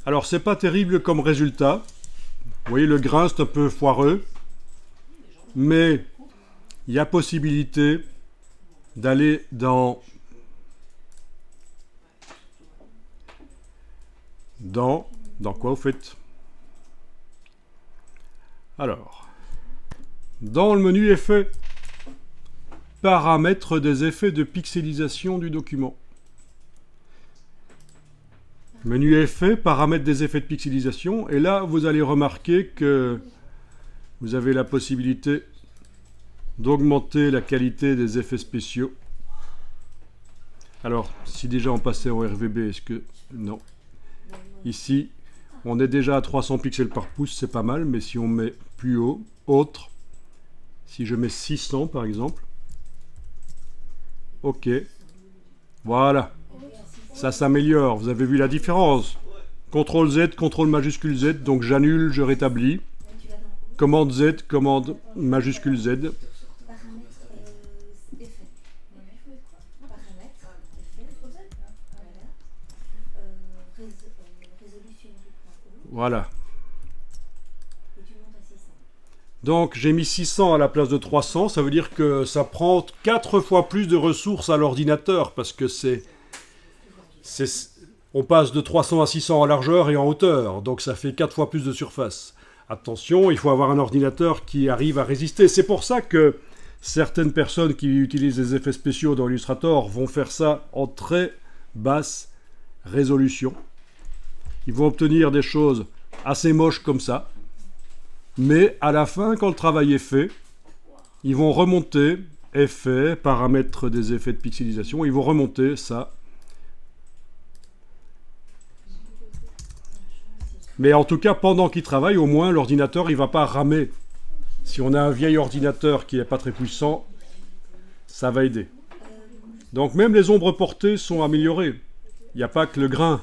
Alors, c'est pas terrible comme résultat. Vous voyez, le grain, c'est un peu foireux. Mais il y a possibilité d'aller dans quoi, au fait? Alors, dans le menu Effets, paramètres des effets de pixelisation du document. Menu Effets, paramètres des effets de pixelisation. Et là, vous allez remarquer que vous avez la possibilité d'augmenter la qualité des effets spéciaux. Alors, si déjà on passait en RVB, est-ce que... Non. Ici, on est déjà à 300 pixels par pouce, c'est pas mal, mais si on met plus haut, autre, si je mets 600 par exemple, ok, voilà, ça s'améliore, vous avez vu la différence. CTRL Z, CTRL majuscule Z, donc j'annule, je rétablis. Commande Z, commande majuscule Z. Voilà. Donc j'ai mis 600 à la place de 300, ça veut dire que ça prend 4 fois plus de ressources à l'ordinateur, parce que on passe de 300 à 600 en largeur et en hauteur, donc ça fait 4 fois plus de surface. Attention, il faut avoir un ordinateur qui arrive à résister. C'est pour ça que certaines personnes qui utilisent des effets spéciaux dans Illustrator vont faire ça en très basse résolution. Ils vont obtenir des choses assez moches comme ça. Mais à la fin, quand le travail est fait, ils vont remonter effets, paramètres des effets de pixelisation, ils vont remonter ça. Mais en tout cas, pendant qu'ils travaillent, au moins l'ordinateur il ne va pas ramer. Si on a un vieil ordinateur qui n'est pas très puissant, ça va aider. Donc même les ombres portées sont améliorées. Il n'y a pas que le grain.